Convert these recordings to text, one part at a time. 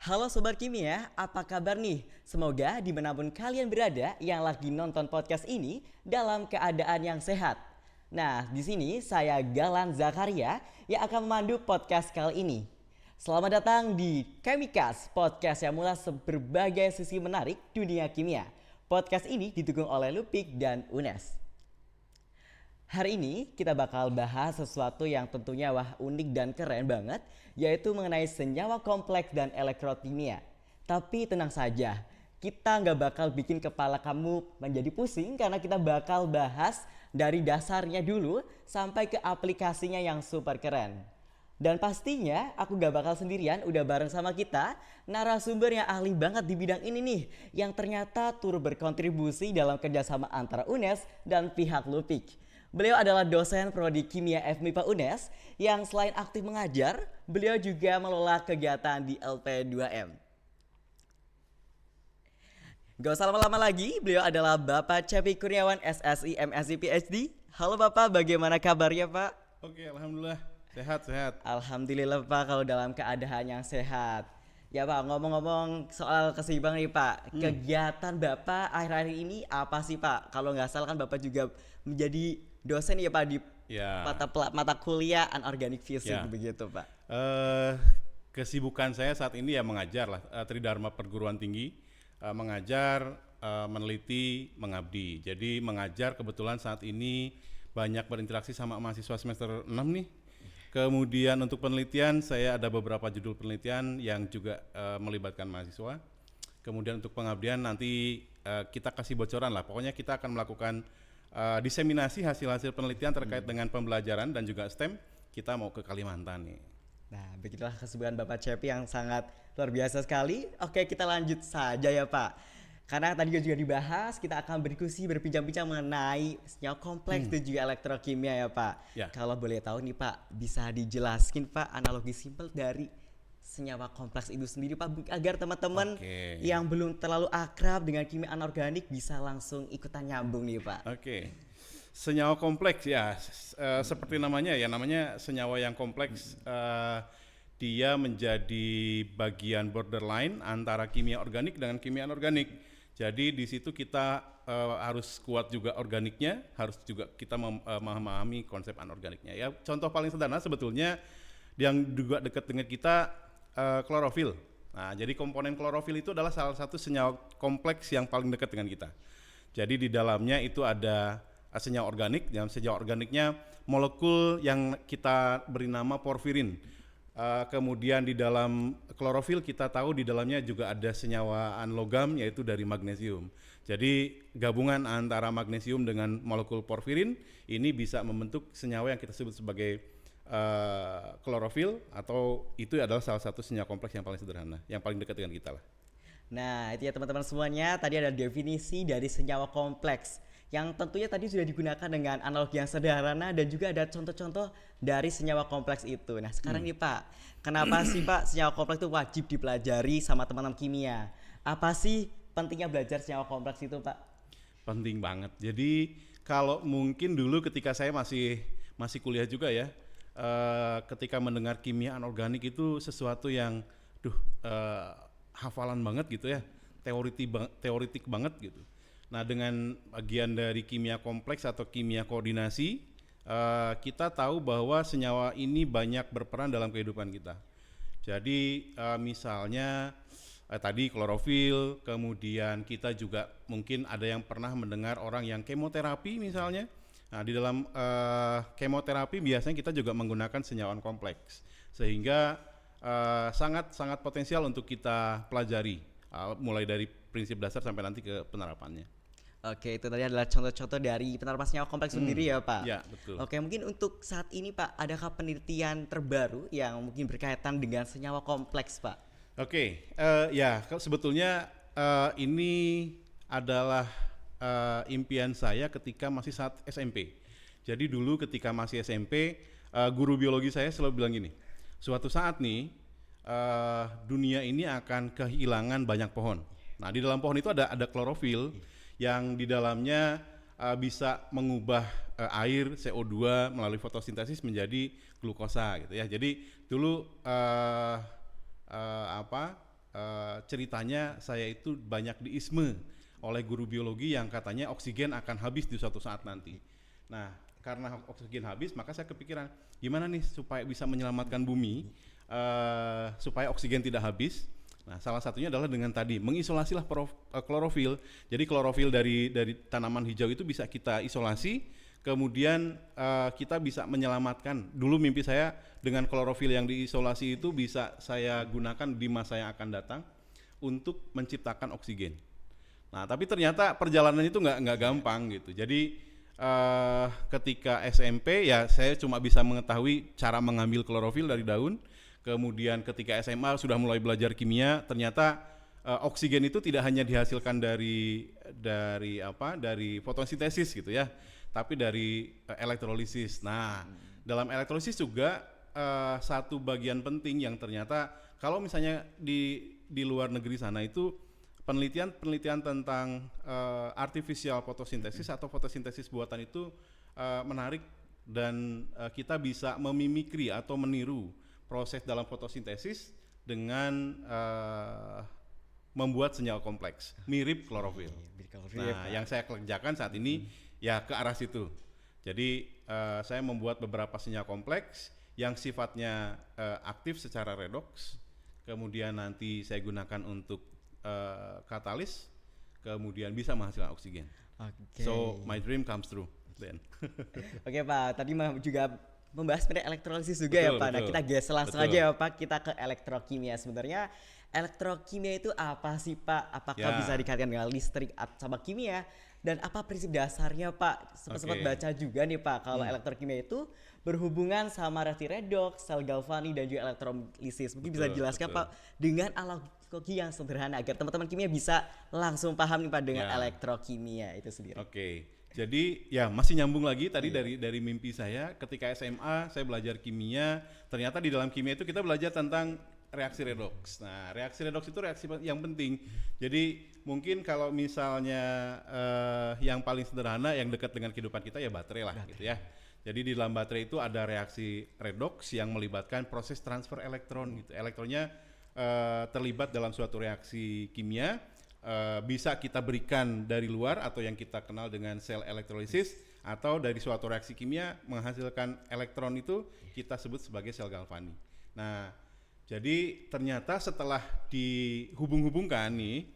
Halo Sobat Kimia, apa kabar nih? Semoga dimanapun kalian berada yang lagi nonton podcast ini dalam keadaan yang sehat. Nah, di sini saya Galan Zakaria yang akan memandu podcast kali ini. Selamat datang di Chemicast, podcast yang mengulas berbagai sisi menarik dunia kimia. Podcast ini didukung oleh Lupik dan UNES. Hari ini kita bakal bahas sesuatu yang tentunya unik dan keren banget, yaitu mengenai senyawa kompleks dan elektrokimia. Tapi tenang saja, kita nggak bakal bikin kepala kamu menjadi pusing karena kita bakal bahas dari dasarnya dulu sampai ke aplikasinya yang super keren. Dan pastinya aku gak bakal sendirian, udah bareng sama kita narasumber yang ahli banget di bidang ini nih, yang ternyata turut berkontribusi dalam kerjasama antara UNES dan pihak Lupik. Beliau adalah dosen prodi kimia FMIPA UNES yang selain aktif mengajar, beliau juga mengelola kegiatan di LP2M. Gak usah lama-lama lagi, beliau adalah Bapak Cepi Kurniawan SSI MSc PhD. Halo Bapak, bagaimana kabarnya Pak? Oke, alhamdulillah sehat. Alhamdulillah Pak kalau dalam keadaan yang sehat. Ya Pak, ngomong-ngomong soal kesibukan nih Pak, kegiatan Bapak akhir-akhir ini apa sih Pak? Kalau nggak salah kan Bapak juga menjadi dosen ya Pak di Ya, mata kuliah anorganik fisik ya. begitu Pak. Eh, Kesibukan saya saat ini ya mengajar lah, Tridharma Perguruan Tinggi, mengajar, meneliti, mengabdi. Jadi mengajar kebetulan saat ini banyak berinteraksi sama mahasiswa semester 6 nih. Kemudian untuk penelitian saya ada beberapa judul penelitian yang juga melibatkan mahasiswa. Kemudian untuk pengabdian nanti kita kasih bocoran lah. Pokoknya kita akan melakukan diseminasi hasil-hasil penelitian terkait dengan pembelajaran dan juga STEM. Kita mau ke Kalimantan nih. Nah, begitulah kesibukan Bapak Cepi yang sangat luar biasa sekali. Oke, kita lanjut saja ya Pak. Karena tadi juga dibahas, kita akan berdiskusi berbincang-bincang mengenai senyawa kompleks dan juga elektrokimia ya Pak. Ya, Kalau boleh tahu nih Pak, bisa dijelaskan Pak analogi simpel dari senyawa kompleks itu sendiri Pak, agar teman-teman oke. yang belum terlalu akrab dengan kimia anorganik bisa langsung ikutan nyambung nih Pak. Oke. Senyawa kompleks ya, seperti namanya ya, namanya senyawa yang kompleks. Dia menjadi bagian borderline antara kimia organik dengan kimia anorganik. Jadi di situ kita harus kuat juga organiknya, harus juga kita memahami konsep anorganiknya. Ya, contoh paling sederhana sebetulnya yang juga dekat dengan kita klorofil. Nah, jadi komponen klorofil itu adalah salah satu senyawa kompleks yang paling dekat dengan kita. Jadi di dalamnya itu ada senyawa organik, yang senyawa organiknya molekul yang kita beri nama porfirin. Kemudian di dalam klorofil kita tahu di dalamnya juga ada senyawa logam yaitu dari magnesium. Jadi gabungan antara magnesium dengan molekul porfirin ini bisa membentuk senyawa yang kita sebut sebagai klorofil, atau itu adalah salah satu senyawa kompleks yang paling sederhana, yang paling dekat dengan kita lah. Nah, itu ya teman-teman semuanya, tadi ada definisi dari senyawa kompleks yang tentunya tadi sudah digunakan dengan analogi yang sederhana dan juga ada contoh-contoh dari senyawa kompleks itu. Nah, sekarang nih Pak, kenapa sih Pak senyawa kompleks itu wajib dipelajari sama teman-teman kimia? Apa sih pentingnya belajar senyawa kompleks itu Pak? Penting banget. Jadi kalau mungkin dulu ketika saya masih masih kuliah juga ya, ketika mendengar kimia anorganik itu sesuatu yang, hafalan banget gitu ya, teoritik banget gitu. Nah, dengan bagian dari kimia kompleks atau kimia koordinasi, kita tahu bahwa senyawa ini banyak berperan dalam kehidupan kita. Jadi misalnya tadi klorofil, kemudian kita juga mungkin ada yang pernah mendengar orang yang kemoterapi misalnya. Nah, di dalam kemoterapi biasanya kita juga menggunakan senyawa kompleks, sehingga sangat sangat potensial untuk kita pelajari, mulai dari prinsip dasar sampai nanti ke penerapannya. Oke, itu tadi adalah contoh-contoh dari penerapan senyawa kompleks sendiri ya Pak. Ya, betul. Oke, mungkin untuk saat ini Pak, adakah penelitian terbaru yang mungkin berkaitan dengan senyawa kompleks Pak? Oke, ya sebetulnya ini adalah impian saya ketika masih saat SMP. Jadi dulu ketika masih SMP, guru biologi saya selalu bilang gini, suatu saat nih dunia ini akan kehilangan banyak pohon. Nah, di dalam pohon itu ada klorofil yang di dalamnya bisa mengubah air CO2 melalui fotosintesis menjadi glukosa gitu ya. Jadi dulu ceritanya saya itu banyak diisme oleh guru biologi yang katanya oksigen akan habis di suatu saat nanti. Nah, karena oksigen habis, maka saya kepikiran gimana nih supaya bisa menyelamatkan bumi, supaya oksigen tidak habis. Nah, salah satunya adalah dengan tadi mengisolasilah klorofil. Jadi klorofil dari tanaman hijau itu bisa kita isolasi, kemudian kita bisa menyelamatkan. Dulu mimpi saya dengan klorofil yang diisolasi itu bisa saya gunakan di masa yang akan datang untuk menciptakan oksigen. Nah, tapi ternyata perjalanan itu nggak gampang gitu. Jadi ketika SMP ya saya cuma bisa mengetahui cara mengambil klorofil dari daun. Kemudian ketika SMA sudah mulai belajar kimia, ternyata oksigen itu tidak hanya dihasilkan dari fotosintesis gitu ya, tapi dari elektrolisis. Nah, dalam elektrolisis juga satu bagian penting yang ternyata kalau misalnya di luar negeri sana itu penelitian tentang artificial fotosintesis atau fotosintesis buatan itu menarik dan kita bisa memimikri atau meniru proses dalam fotosintesis dengan membuat senyawa kompleks mirip klorofil. Nah, yang saya kerjakan saat ini ya ke arah situ. Jadi saya membuat beberapa senyawa kompleks yang sifatnya aktif secara redoks, kemudian nanti saya gunakan untuk katalis, kemudian bisa menghasilkan oksigen. Okay. So my dream comes true then. Oke Pak, tadi juga membahas mengenai elektrolisis juga ya Pak. Nah, kita geser langsung aja ya Pak, kita ke elektrokimia. Sebenarnya elektrokimia itu apa sih Pak? Apakah bisa dikaitkan dengan listrik sama kimia? Dan apa prinsip dasarnya Pak? Sempat baca juga nih Pak, kalau elektrokimia itu berhubungan sama reaksi redoks, sel galvani dan juga elektrolisis. Mungkin bisa dijelaskan Pak dengan analogi yang sederhana agar teman-teman kimia bisa langsung paham nih Pak dengan elektrokimia itu sendiri. Jadi ya masih nyambung lagi tadi dari mimpi saya ketika SMA saya belajar kimia, ternyata di dalam kimia itu kita belajar tentang reaksi redoks. Nah, reaksi redoks itu reaksi yang penting. Jadi mungkin kalau misalnya yang paling sederhana yang dekat dengan kehidupan kita ya baterai lah gitu ya. Jadi di dalam baterai itu ada reaksi redoks yang melibatkan proses transfer elektron gitu. Elektronnya terlibat dalam suatu reaksi kimia. Bisa kita berikan dari luar atau yang kita kenal dengan sel elektrolisis, atau dari suatu reaksi kimia menghasilkan elektron itu kita sebut sebagai sel galvani. Nah, jadi ternyata setelah dihubung-hubungkan nih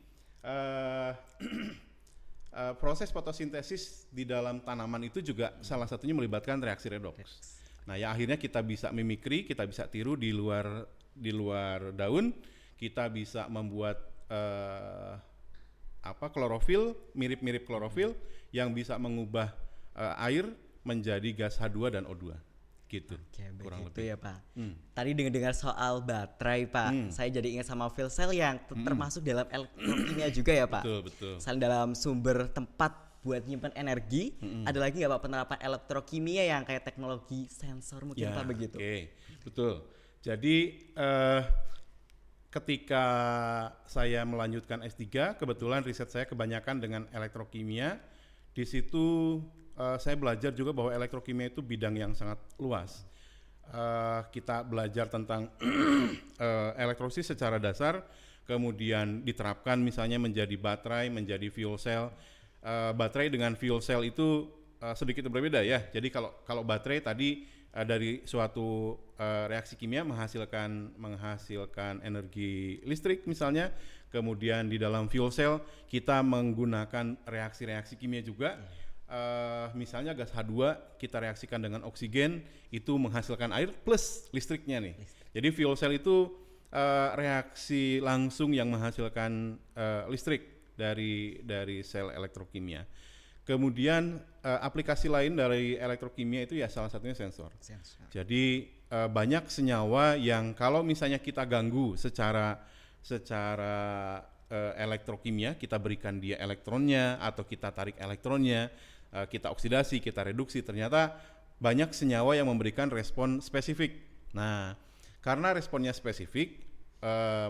proses fotosintesis di dalam tanaman itu juga salah satunya melibatkan reaksi redoks. Nah, ya akhirnya kita bisa mimikri, kita bisa tiru di luar daun, kita bisa membuat klorofil, mirip-mirip klorofil yang bisa mengubah air menjadi gas H2 dan O2 gitu. Kurang lebih ya Pak. Tadi dengar soal baterai Pak, saya jadi ingat sama fuel cell yang termasuk dalam elektrokimia juga ya Pak. Betul. Selain dalam sumber tempat buat nyimpan energi, ada lagi nggak Pak penerapan elektrokimia yang kayak teknologi sensor mungkin Pak begitu? Betul. Jadi ketika saya melanjutkan S3, kebetulan riset saya kebanyakan dengan elektrokimia. Di situ saya belajar juga bahwa elektrokimia itu bidang yang sangat luas. Kita belajar tentang elektrolisis secara dasar, kemudian diterapkan misalnya menjadi baterai, menjadi fuel cell. Baterai dengan fuel cell itu sedikit berbeda ya. Jadi kalau baterai tadi dari suatu reaksi kimia menghasilkan energi listrik misalnya, kemudian di dalam fuel cell kita menggunakan reaksi-reaksi kimia juga, misalnya gas H2 kita reaksikan dengan oksigen, itu menghasilkan air plus listriknya nih. Jadi fuel cell itu reaksi langsung yang menghasilkan listrik dari sel elektrokimia. Kemudian aplikasi lain dari elektrokimia itu ya salah satunya sensor. Jadi banyak senyawa yang kalau misalnya kita ganggu secara elektrokimia, kita berikan dia elektronnya atau kita tarik elektronnya, kita oksidasi, kita reduksi, ternyata banyak senyawa yang memberikan respon spesifik. Nah, karena responnya spesifik,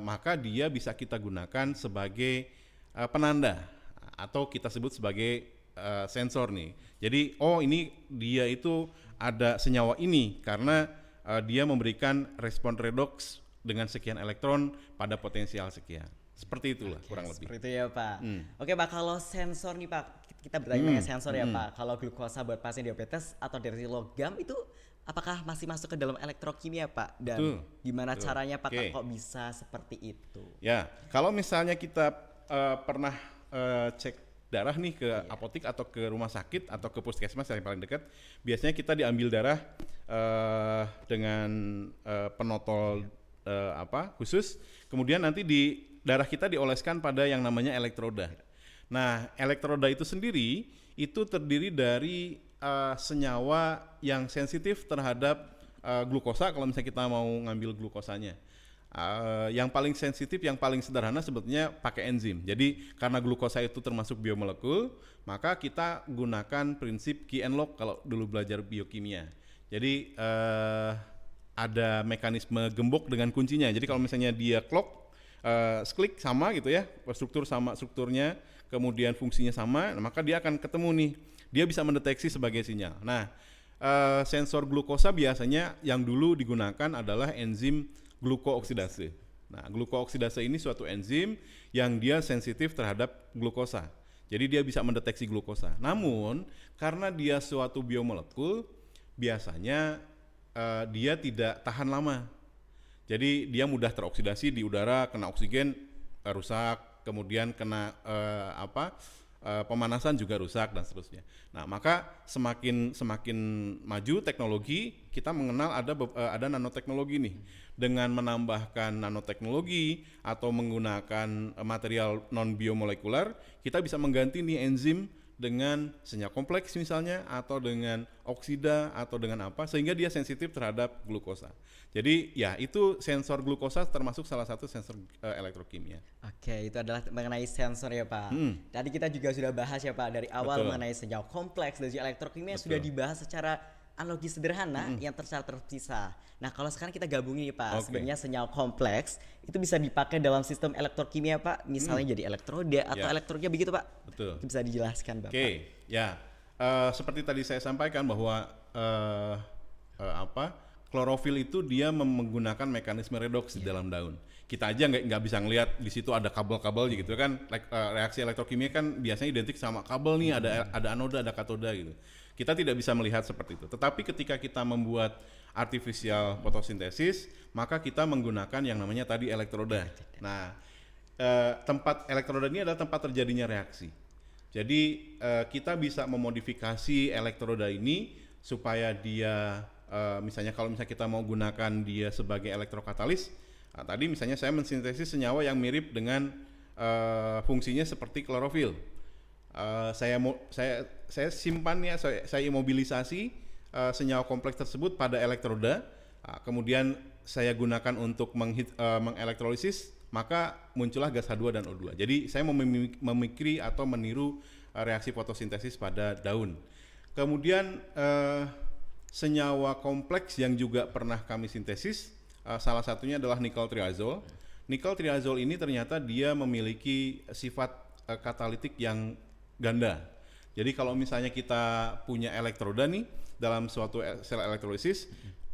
maka dia bisa kita gunakan sebagai penanda atau kita sebut sebagai sensor nih. Jadi ini dia itu ada senyawa ini karena dia memberikan respon redoks dengan sekian elektron pada potensial sekian. Seperti itulah kurang lebih. Seperti itu ya Pak. Oke Pak, kalau sensor nih Pak, kita bertanya sensor ya Pak. Kalau glukosa buat pasien diabetes atau dari logam itu apakah masih masuk ke dalam elektrokimia Pak? Dan gimana caranya Pak kok bisa seperti itu? Ya, kalau misalnya kita pernah cek darah nih ke apotik atau ke rumah sakit atau ke puskesmas yang paling dekat, biasanya kita diambil darah dengan penotol khusus, kemudian nanti di darah kita dioleskan pada yang namanya elektroda. Nah, elektroda itu sendiri itu terdiri dari senyawa yang sensitif terhadap glukosa kalau misalnya kita mau ngambil glukosanya. Yang paling sensitif, yang paling sederhana sebetulnya pakai enzim. Jadi karena glukosa itu termasuk biomolekul, maka kita gunakan prinsip key and lock kalau dulu belajar biokimia. Jadi ada mekanisme gembok dengan kuncinya. Jadi kalau misalnya dia clock, klik sama gitu ya, struktur sama strukturnya, kemudian fungsinya sama, maka dia akan ketemu nih. Dia bisa mendeteksi sebagai sinyal. Nah, sensor glukosa biasanya yang dulu digunakan adalah enzim glukooksidase. Nah, glukooksidase ini suatu enzim yang dia sensitif terhadap glukosa. Jadi dia bisa mendeteksi glukosa. Namun, karena dia suatu biomolekul, biasanya dia tidak tahan lama. Jadi dia mudah teroksidasi di udara, kena oksigen rusak, kemudian kena pemanasan juga rusak dan seterusnya. Nah, maka semakin maju teknologi, kita mengenal ada nanoteknologi nih. Dengan menambahkan nanoteknologi atau menggunakan material non biomolekular, kita bisa mengganti nih enzim dengan senyawa kompleks misalnya, atau dengan oksida atau dengan apa, sehingga dia sensitif terhadap glukosa. Jadi ya itu sensor glukosa termasuk salah satu sensor elektrokimia. Oke, itu adalah mengenai sensor ya Pak. Tadi kita juga sudah bahas ya Pak dari awal mengenai senyawa kompleks dan juga elektrokimia sudah dibahas secara analogi sederhana yang terpisah. Nah kalau sekarang kita gabungin nih Pak, sebenarnya senyawa kompleks itu bisa dipakai dalam sistem elektrokimia Pak, misalnya jadi elektroda atau elektroda begitu Pak. Betul. Itu bisa dijelaskan Bapak. Oke, ya seperti tadi saya sampaikan bahwa klorofil itu dia menggunakan mekanisme redoks di dalam daun. Kita aja nggak bisa ngelihat di situ ada kabel-kabel gitu kan. Reaksi elektrokimia kan biasanya identik sama kabel nih, ada anoda, ada katoda gitu. Kita tidak bisa melihat seperti itu. Tetapi ketika kita membuat artificial fotosintesis, maka kita menggunakan yang namanya tadi elektroda. Nah, tempat elektroda ini adalah tempat terjadinya reaksi. Jadi kita bisa memodifikasi elektroda ini supaya dia misalnya kalau misalnya kita mau gunakan dia sebagai elektrokatalis, tadi misalnya saya mensintesis senyawa yang mirip dengan fungsinya seperti klorofil. Saya simpan ya, saya imobilisasi senyawa kompleks tersebut pada elektroda, kemudian saya gunakan untuk mengelektrolisis, maka muncullah gas H2 dan O2. Jadi saya memikiri atau meniru reaksi fotosintesis pada daun. Kemudian senyawa kompleks yang juga pernah kami sintesis, salah satunya adalah nikel triazol. Nikel triazol ini ternyata dia memiliki sifat katalitik yang ganda. Jadi kalau misalnya kita punya elektroda nih dalam suatu sel elektrolisis,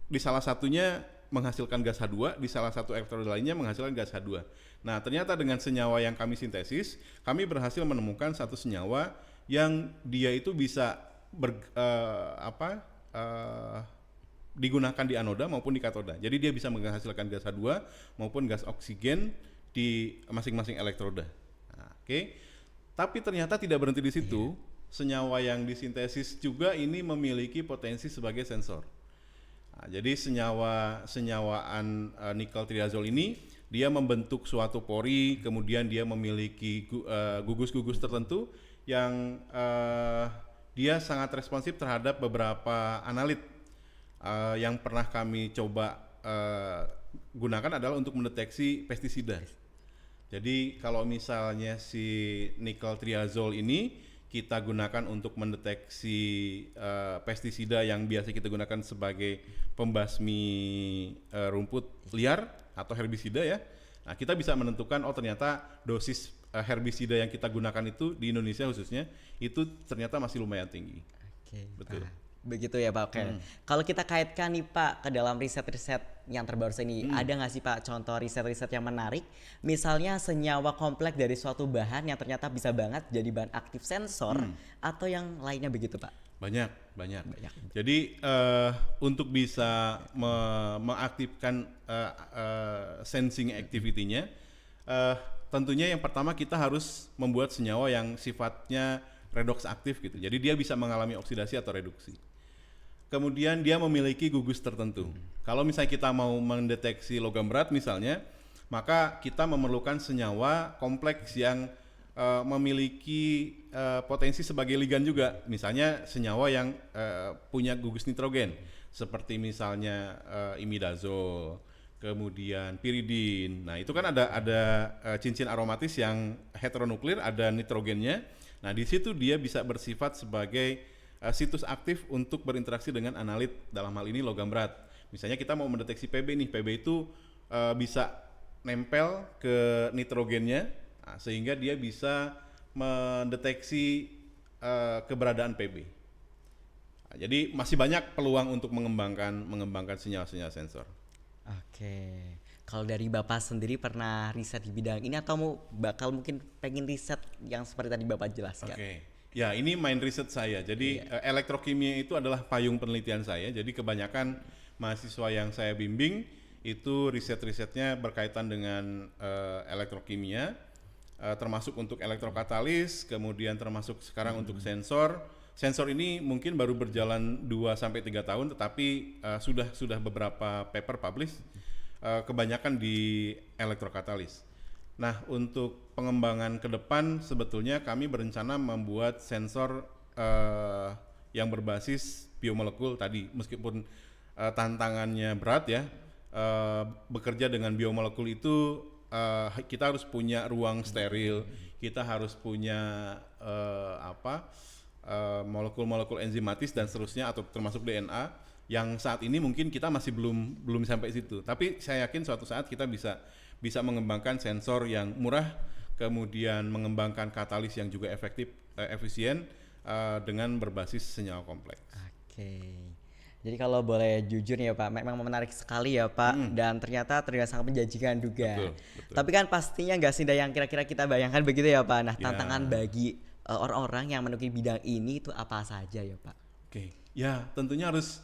di salah satunya menghasilkan gas H2, di salah satu elektroda lainnya menghasilkan gas H2. Nah, ternyata dengan senyawa yang kami sintesis, kami berhasil menemukan satu senyawa yang dia itu bisa digunakan di anoda maupun di katoda. Jadi dia bisa menghasilkan gas H2 maupun gas oksigen di masing-masing elektroda. Nah, tapi ternyata tidak berhenti di situ. Senyawa yang disintesis juga ini memiliki potensi sebagai sensor. Nah, jadi senyawaan nikel triazol ini dia membentuk suatu pori, kemudian dia memiliki gugus-gugus tertentu yang dia sangat responsif terhadap beberapa analit. Yang pernah kami coba gunakan adalah untuk mendeteksi pestisida. Jadi kalau misalnya si nikel triazol ini kita gunakan untuk mendeteksi pestisida yang biasa kita gunakan sebagai pembasmi rumput liar atau herbisida ya. Nah, kita bisa menentukan ternyata dosis herbisida yang kita gunakan itu di Indonesia khususnya itu ternyata masih lumayan tinggi. Oke. Betul. Begitu ya Pak. Oke. Kalau kita kaitkan nih Pak ke dalam riset-riset yang terbaru ini, ada nggak sih Pak contoh riset-riset yang menarik? Misalnya senyawa kompleks dari suatu bahan yang ternyata bisa banget jadi bahan aktif sensor atau yang lainnya begitu Pak? Banyak. Jadi untuk bisa mengaktifkan sensing activity-nya, tentunya yang pertama kita harus membuat senyawa yang sifatnya redox aktif gitu. Jadi dia bisa mengalami oksidasi atau reduksi. Kemudian dia memiliki gugus tertentu. Kalau misalnya kita mau mendeteksi logam berat misalnya, maka kita memerlukan senyawa kompleks yang memiliki potensi sebagai ligan juga. Misalnya senyawa yang punya gugus nitrogen, seperti misalnya imidazol, kemudian piridin. Nah itu kan ada cincin aromatis yang heteronuklir, ada nitrogennya. Nah di situ dia bisa bersifat sebagai situs aktif untuk berinteraksi dengan analit, dalam hal ini logam berat. Misalnya kita mau mendeteksi Pb nih, Pb itu bisa nempel ke nitrogennya, sehingga dia bisa mendeteksi keberadaan Pb. Jadi masih banyak peluang untuk mengembangkan senyawa-senyawa sensor. Oke. Kalau dari Bapak sendiri pernah riset di bidang ini atau bakal mungkin pengen riset yang seperti tadi Bapak jelaskan? Oke. Ya, ini main riset saya. Jadi elektrokimia itu adalah payung penelitian saya. Jadi kebanyakan mahasiswa yang saya bimbing itu riset-risetnya berkaitan dengan elektrokimia, termasuk untuk elektrokatalis, kemudian termasuk sekarang untuk sensor. Sensor ini mungkin baru berjalan 2-3 tahun, tetapi sudah beberapa paper publish, kebanyakan di elektrokatalis. Nah, untuk pengembangan ke depan sebetulnya kami berencana membuat sensor yang berbasis biomolekul tadi, meskipun tantangannya berat ya. Bekerja dengan biomolekul itu kita harus punya ruang steril, kita harus punya molekul-molekul enzimatis dan seterusnya, atau termasuk DNA yang saat ini mungkin kita masih belum sampai situ. Tapi saya yakin suatu saat kita bisa mengembangkan sensor yang murah, kemudian mengembangkan katalis yang juga efisien dengan berbasis senyawa kompleks. Oke. Jadi kalau boleh jujur nih ya Pak, memang menarik sekali ya Pak, dan ternyata terlihat sangat menjanjikan juga. Betul. Tapi kan pastinya nggak sih yang kira-kira kita bayangkan begitu ya Pak. Nah, tantangan bagi orang-orang yang menekuni bidang ini itu apa saja ya Pak? Oke. Ya, tentunya harus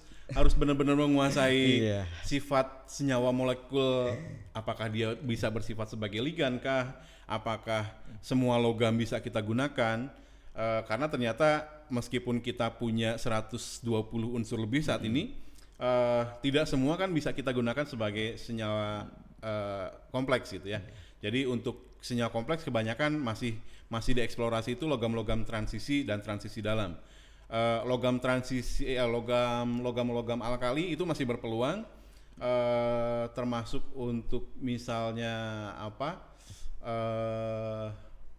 benar-benar menguasai sifat senyawa molekul. Apakah dia bisa bersifat sebagai ligan kah? Apakah semua logam bisa kita gunakan? Karena ternyata meskipun kita punya 120 unsur lebih saat ini, tidak semua kan bisa kita gunakan sebagai senyawa kompleks gitu ya. Jadi untuk senyawa kompleks kebanyakan masih dieksplorasi itu logam-logam transisi dan transisi dalam. Logam transisi, logam alkali itu masih berpeluang, termasuk untuk misalnya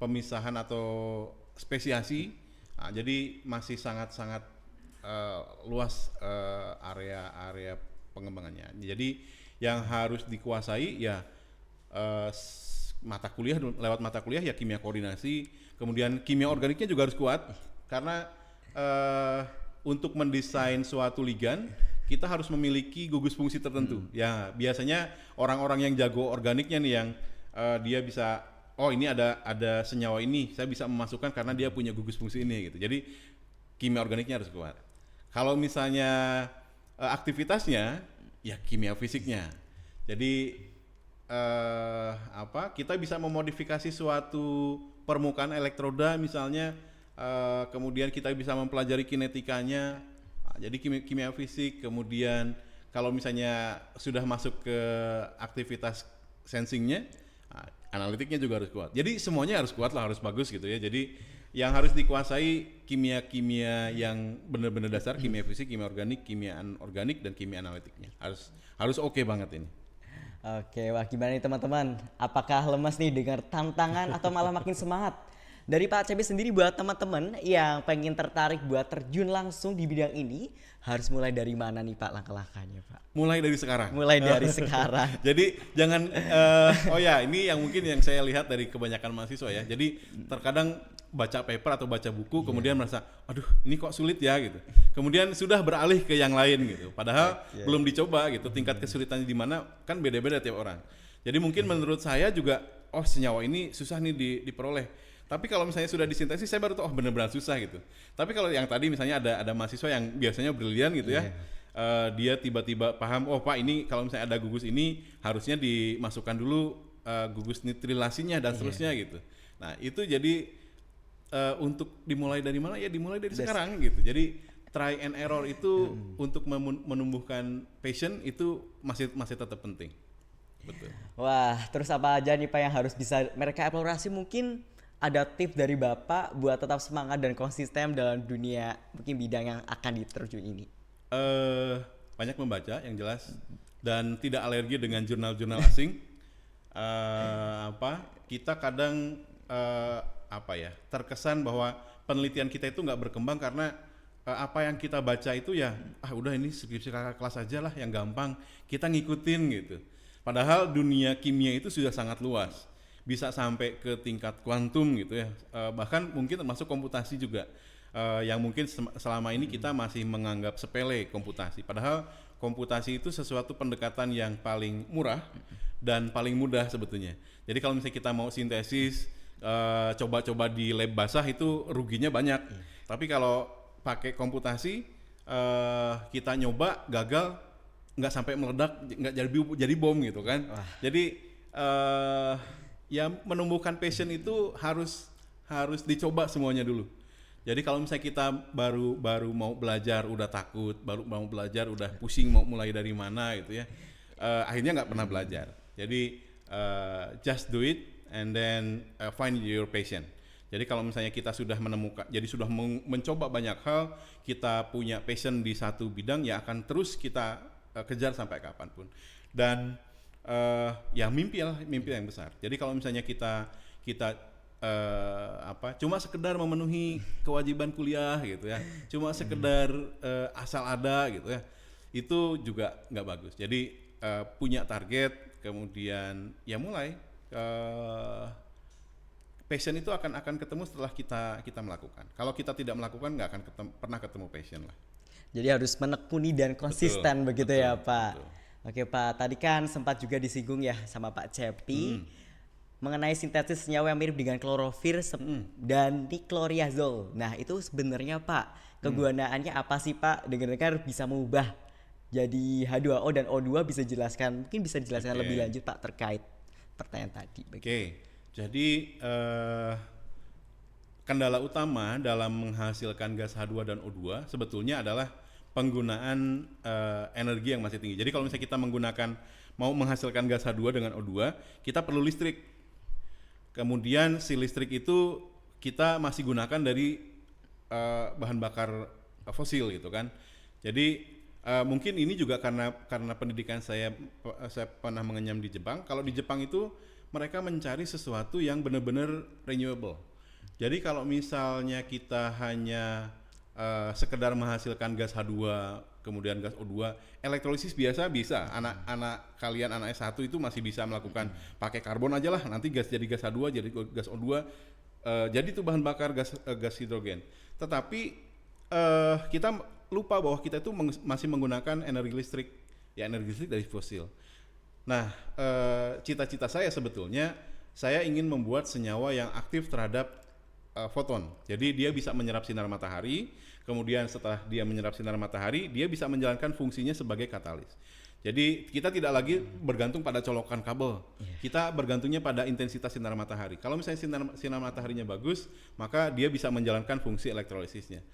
pemisahan atau spesiasi. Nah, jadi masih sangat luas area pengembangannya. Jadi yang harus dikuasai ya lewat mata kuliah ya kimia koordinasi, kemudian kimia organiknya juga harus kuat, karena untuk mendesain suatu ligan kita harus memiliki gugus fungsi tertentu. Ya biasanya orang-orang yang jago organiknya nih yang dia bisa, oh ini ada senyawa ini, saya bisa memasukkan karena dia punya gugus fungsi ini gitu. Jadi kimia organiknya harus kuat. Kalau misalnya aktivitasnya ya kimia fisiknya. Jadi kita bisa memodifikasi suatu permukaan elektroda misalnya, kemudian kita bisa mempelajari kinetikanya. Jadi kimia fisik, kemudian kalau misalnya sudah masuk ke aktivitas sensingnya, analitiknya juga harus kuat. Jadi semuanya harus kuat lah, harus bagus gitu ya. Jadi yang harus dikuasai kimia yang benar-benar dasar, kimia fisik, kimia organik, kimia anorganik, dan kimia analitiknya. Harus oke banget ini. Oke, wah gimana nih teman-teman? Apakah lemas nih dengar tantangan atau malah makin semangat? Dari Pak Cepi sendiri buat teman-teman yang pengen tertarik buat terjun langsung di bidang ini, harus mulai dari mana nih Pak langkah-langkahnya Pak? Mulai dari sekarang. Mulai dari sekarang. Jadi jangan oh ya, ini yang mungkin yang saya lihat dari kebanyakan mahasiswa ya. Jadi terkadang baca paper atau baca buku kemudian merasa aduh ini kok sulit ya gitu. Kemudian sudah beralih ke yang lain gitu. Padahal belum dicoba gitu. Tingkat kesulitannya di mana kan beda-beda tiap orang. Jadi mungkin menurut saya juga senyawa ini susah nih diperoleh. Tapi kalau misalnya sudah disintesis saya baru tahu benar-benar susah gitu. Tapi kalau yang tadi misalnya ada mahasiswa yang biasanya brilian gitu ya. Dia tiba-tiba paham, oh Pak ini kalau misalnya ada gugus ini harusnya dimasukkan dulu gugus nitrilasinya dan seterusnya gitu. Nah itu jadi untuk dimulai dari mana ya dimulai dari sekarang gitu. Jadi try and error itu untuk menumbuhkan passion itu masih tetap penting. Betul. Wah, terus apa aja nih Pak yang harus bisa mereka eksplorasi, mungkin ada tips dari Bapak buat tetap semangat dan konsisten dalam dunia mungkin bidang yang akan diterjun ini? Banyak membaca yang jelas dan tidak alergi dengan jurnal-jurnal asing. Kita kadang terkesan bahwa penelitian kita itu nggak berkembang karena apa yang kita baca itu ya udah ini skripsi kakak kelas aja lah yang gampang kita ngikutin gitu. Padahal dunia kimia itu sudah sangat luas, bisa sampai ke tingkat kuantum gitu ya, bahkan mungkin termasuk komputasi juga. Yang mungkin selama ini kita masih menganggap sepele komputasi. Padahal komputasi itu sesuatu pendekatan yang paling murah dan paling mudah sebetulnya. Jadi kalau misalnya kita mau sintesis, coba-coba di lab basah itu ruginya banyak. Tapi kalau pakai komputasi, kita nyoba gagal, nggak sampai meledak, nggak jadi bom gitu kan. Jadi ya menumbuhkan passion itu harus dicoba semuanya dulu. Jadi kalau misalnya kita baru mau belajar udah takut, baru mau belajar udah pusing mau mulai dari mana gitu ya, akhirnya nggak pernah belajar. Jadi just do it and then find your passion. Jadi kalau misalnya kita sudah menemukan, jadi sudah mencoba banyak hal, kita punya passion di satu bidang ya akan terus kita kejar sampai kapanpun. Dan ya mimpi yang besar. Jadi kalau misalnya kita cuma sekedar memenuhi kewajiban kuliah gitu ya, cuma sekedar asal ada gitu ya, itu juga nggak bagus. Jadi punya target, kemudian ya mulai passion itu akan ketemu setelah kita melakukan. Kalau kita tidak melakukan nggak akan pernah ketemu passion lah. Jadi harus menekuni dan konsisten begitu ya Pak. Betul. Oke Pak, tadi kan sempat juga disinggung ya sama Pak Cepi mengenai sintesis senyawa yang mirip dengan klorofil dan dikloreazol. Nah itu sebenarnya Pak kegunaannya apa sih Pak? Dengar-dengar bisa mengubah jadi H2O dan O2, bisa jelaskan? Mungkin bisa dijelaskan lebih lanjut Pak terkait pertanyaan tadi. Jadi kendala utama dalam menghasilkan gas H2 dan O2 sebetulnya adalah penggunaan energi yang masih tinggi. Jadi kalau misalnya kita mau menghasilkan gas H2 dengan O2, kita perlu listrik. Kemudian si listrik itu kita masih gunakan dari bahan bakar fosil gitu kan. Jadi mungkin ini juga karena pendidikan saya pernah mengenyam di Jepang. Kalau di Jepang itu mereka mencari sesuatu yang benar-benar renewable. Jadi kalau misalnya kita hanya sekedar menghasilkan gas H2 kemudian gas O2, elektrolisis biasa bisa. Anak kalian anak S1 itu masih bisa melakukan pakai karbon aja lah, nanti jadi gas H2 jadi gas O2, jadi itu bahan bakar gas hidrogen. Tetapi kita lupa bahwa kita itu masih menggunakan energi listrik dari fosil. Nah, cita-cita saya sebetulnya saya ingin membuat senyawa yang aktif terhadap foton. Jadi dia bisa menyerap sinar matahari, kemudian setelah dia menyerap sinar matahari, dia bisa menjalankan fungsinya sebagai katalis. Jadi kita tidak lagi bergantung pada colokan kabel, kita bergantungnya pada intensitas sinar matahari. Kalau misalnya sinar mataharinya bagus, maka dia bisa menjalankan fungsi elektrolisisnya.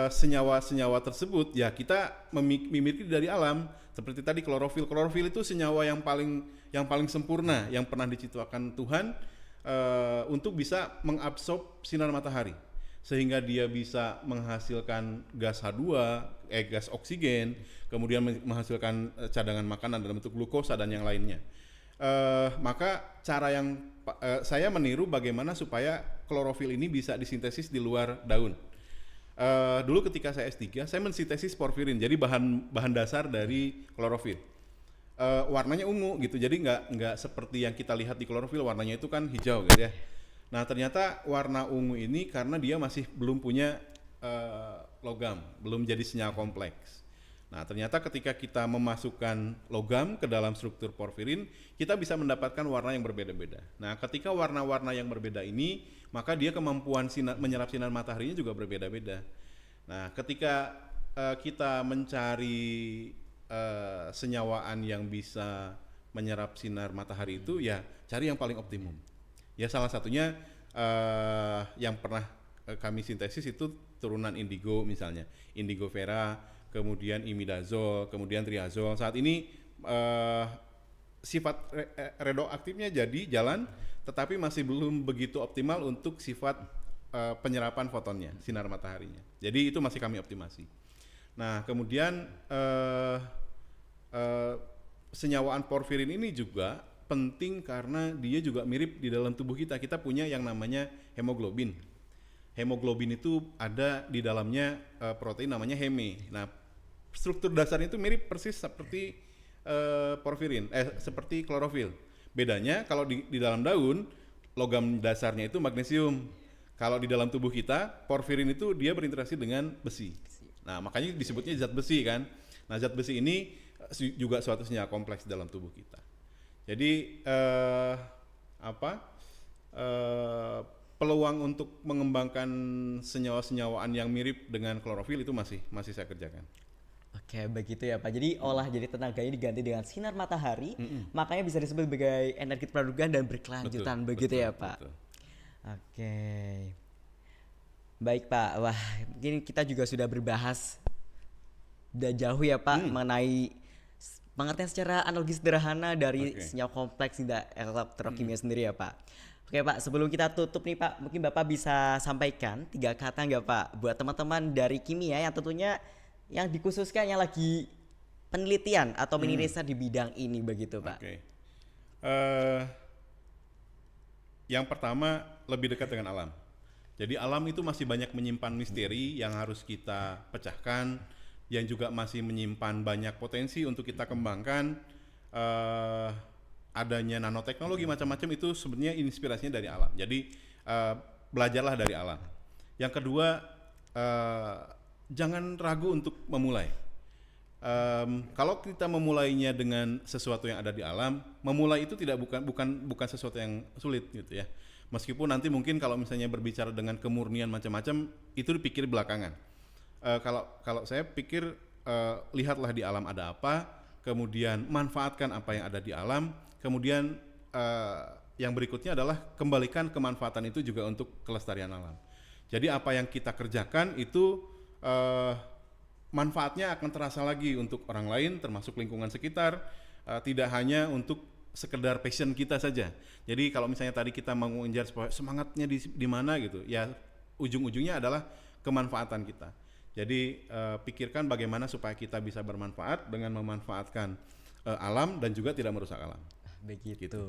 Senyawa-senyawa tersebut ya kita memiliki dari alam, seperti tadi klorofil. Klorofil itu senyawa yang paling sempurna yang pernah diciptakan Tuhan untuk bisa mengabsorb sinar matahari, sehingga dia bisa menghasilkan gas H2, gas oksigen, kemudian menghasilkan cadangan makanan dalam bentuk glukosa dan yang lainnya. Maka cara yang saya meniru bagaimana supaya klorofil ini bisa disintesis di luar daun. Dulu ketika saya S3, saya mensintesis porfirin, jadi bahan dasar dari klorofil. Warnanya ungu gitu, jadi nggak seperti yang kita lihat di klorofil, warnanya itu kan hijau gitu ya. Nah ternyata warna ungu ini karena dia masih belum punya logam, belum jadi senyawa kompleks. Nah ternyata ketika kita memasukkan logam ke dalam struktur porfirin, kita bisa mendapatkan warna yang berbeda-beda. Nah ketika warna-warna yang berbeda ini, maka dia kemampuan menyerap sinar mataharinya juga berbeda-beda. Nah ketika kita mencari senyawaan yang bisa menyerap sinar matahari itu, ya cari yang paling optimum. Ya salah satunya yang pernah kami sintesis itu turunan indigo misalnya, indigo vera, kemudian imidazol, kemudian triazol. Saat ini sifat redoaktifnya jadi jalan, tetapi masih belum begitu optimal untuk sifat penyerapan fotonnya, sinar mataharinya. Jadi itu masih kami optimasi. Nah kemudian senyawaan porfirin ini juga penting karena dia juga mirip di dalam tubuh kita. Kita punya yang namanya hemoglobin. Hemoglobin itu ada di dalamnya protein namanya heme. Nah struktur dasarnya itu mirip persis seperti porfirin, seperti klorofil. Bedanya kalau di dalam daun logam dasarnya itu magnesium. Kalau di dalam tubuh kita porfirin itu dia berinteraksi dengan besi. Nah makanya disebutnya zat besi kan. Nah zat besi ini juga suatu senyawa kompleks dalam tubuh kita. Jadi peluang untuk mengembangkan senyawa-senyawaan yang mirip dengan klorofil itu masih saya kerjakan. Oke, begitu ya Pak. Jadi olah jadi tenaganya diganti dengan sinar matahari, makanya bisa disebut sebagai energi pradugaan dan berkelanjutan, begitu ya Pak. Betul. Oke. Baik Pak. Wah, mungkin kita juga sudah berbahas udah jauh ya Pak mengenai pengertian secara analogi sederhana dari senyawa kompleks dan elektrokimia sendiri ya Pak. Oke Pak, sebelum kita tutup nih Pak, mungkin Bapak bisa sampaikan 3 kata nggak Pak buat teman-teman dari kimia yang tentunya yang dikhususkan yang lagi penelitian atau mini riset di bidang ini begitu Pak. Oke. Yang pertama lebih dekat dengan alam. Jadi alam itu masih banyak menyimpan misteri yang harus kita pecahkan, yang juga masih menyimpan banyak potensi untuk kita kembangkan. Adanya nanoteknologi macam-macam itu sebenarnya inspirasinya dari alam. Jadi belajarlah dari alam. Yang kedua, jangan ragu untuk memulai. Kalau kita memulainya dengan sesuatu yang ada di alam, memulai itu bukan sesuatu yang sulit gitu ya. Meskipun nanti mungkin kalau misalnya berbicara dengan kemurnian macam-macam itu dipikir belakangan. Kalau saya pikir lihatlah di alam ada apa, kemudian manfaatkan apa yang ada di alam, kemudian yang berikutnya adalah kembalikan kemanfaatan itu juga untuk kelestarian alam. Jadi apa yang kita kerjakan itu manfaatnya akan terasa lagi untuk orang lain termasuk lingkungan sekitar, tidak hanya untuk sekedar passion kita saja. Jadi kalau misalnya tadi kita mengejar semangatnya di mana gitu, ya ujung-ujungnya adalah kemanfaatan kita. Jadi pikirkan bagaimana supaya kita bisa bermanfaat dengan memanfaatkan alam dan juga tidak merusak alam. Begitu. Gitu.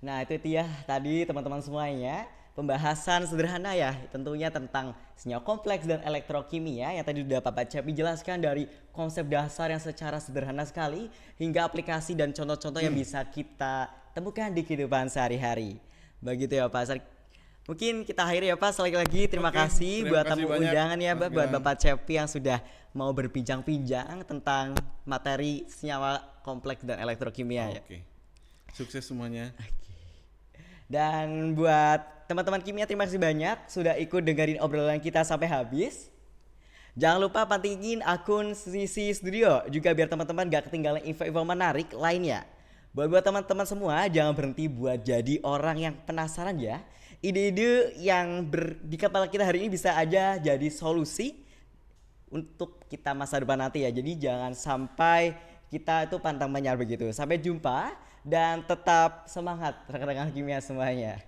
Nah itu dia tadi teman-teman semuanya pembahasan sederhana ya tentunya tentang senyawa kompleks dan elektrokimia yang tadi sudah Pak Cepi jelaskan dari konsep dasar yang secara sederhana sekali hingga aplikasi dan contoh-contoh yang bisa kita temukan di kehidupan sehari-hari. Begitu ya Pak. Mungkin kita akhiri ya Pak. Sekali lagi terima kasih buat tamu undangan ya Pak, buat Bapak Cepi yang sudah mau berbincang-bincang tentang materi senyawa kompleks dan elektrokimia ya. Sukses semuanya. Dan buat teman-teman kimia terima kasih banyak sudah ikut dengerin obrolan kita sampai habis. Jangan lupa pantengin akun Sisi Studio juga biar teman-teman gak ketinggalan info-info menarik lainnya. Buat teman-teman semua jangan berhenti buat jadi orang yang penasaran ya. Ide-ide yang di kepala kita hari ini bisa aja jadi solusi untuk kita masa depan nanti ya. Jadi jangan sampai kita itu pantang menyerah begitu. Sampai jumpa dan tetap semangat rekan-rekan kimia semuanya.